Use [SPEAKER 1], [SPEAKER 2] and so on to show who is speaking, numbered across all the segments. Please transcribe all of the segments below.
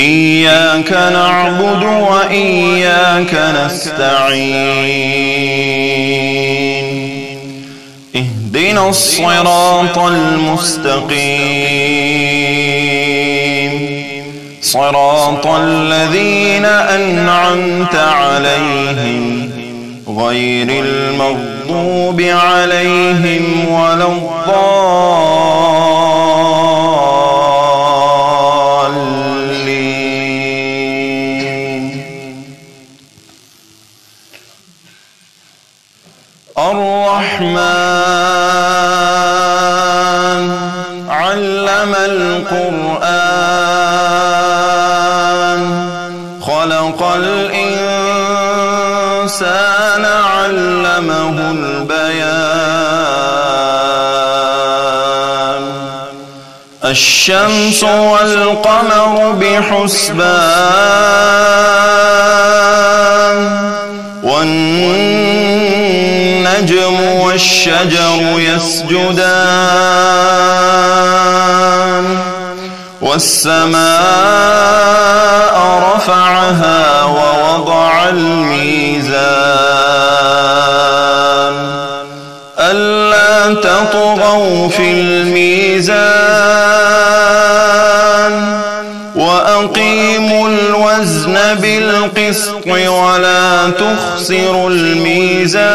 [SPEAKER 1] إياك نعبد وإياك نستعين اهدنا الصراط المستقيم صراط الذين أنعمت عليهم غير المغضوب عليهم ولا الضالين. الرحمن علم القرآن خلق الإنسان علمه البيان الشمس والقمر بحسبان والنجم والشجر يسجدان والسماء رفعها ووضع الميزان ألا تطغوا في الميزان وأقيموا الوزن بالقسط ولا تخسروا الميزان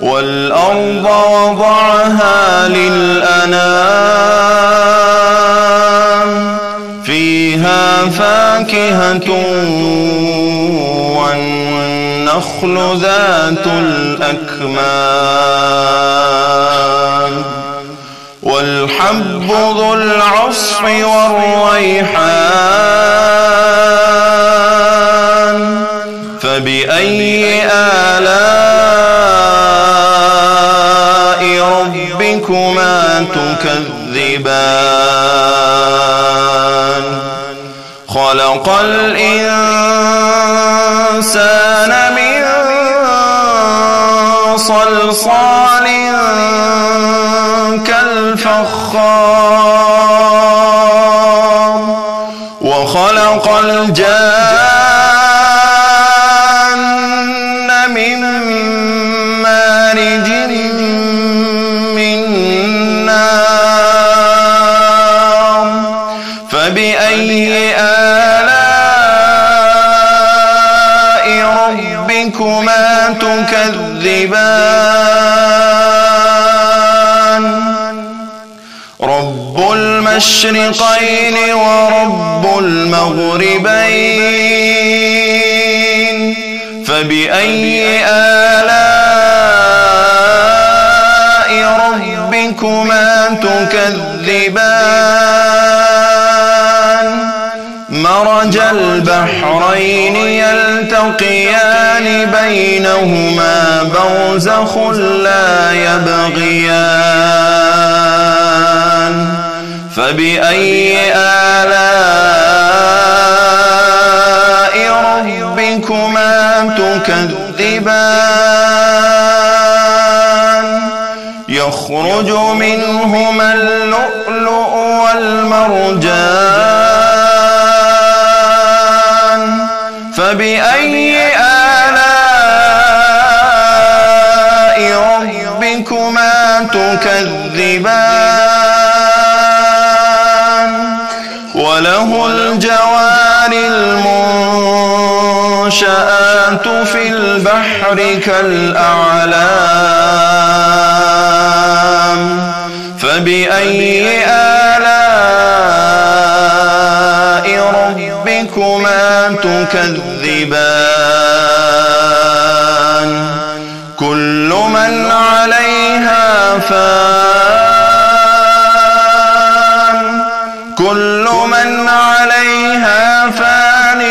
[SPEAKER 1] والأرض وضعها للأنام فيها فاكهة والنخل ذات الأكمام والحب ذو العصف والريحان فبأي آلاء ربكما تكذبان خلق الإنسان من صلصال كالفخار وخلق الجان من مارج من نار فبأي آلاء ربكما تكذبان رب المشرقين ورب المغربين فبأي آلاء ربكما تكذبان مرج البحرين يلتقيان بينهما برزخ لا يبغيان فبأي آلاء ربكما تكذبان يخرج منهما اللؤلؤ والمرجان فبأي آلاء ربكما تكذبان وله الجوار المنشآت في البحر كالأعلام فبأي آلاء ربكما تكذبان كل من عليها فان كل من عليها فان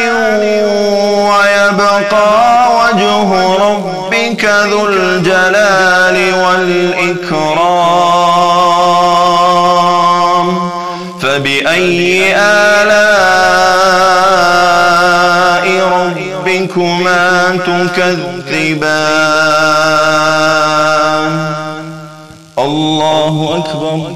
[SPEAKER 1] ويبقى وجه ربك ذو الجلال والإكرام فبأي آلاء ربكما تكذبان الله أكبر.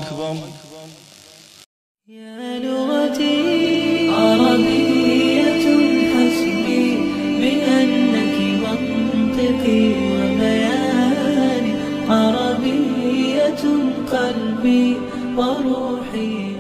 [SPEAKER 2] قلبي وروحي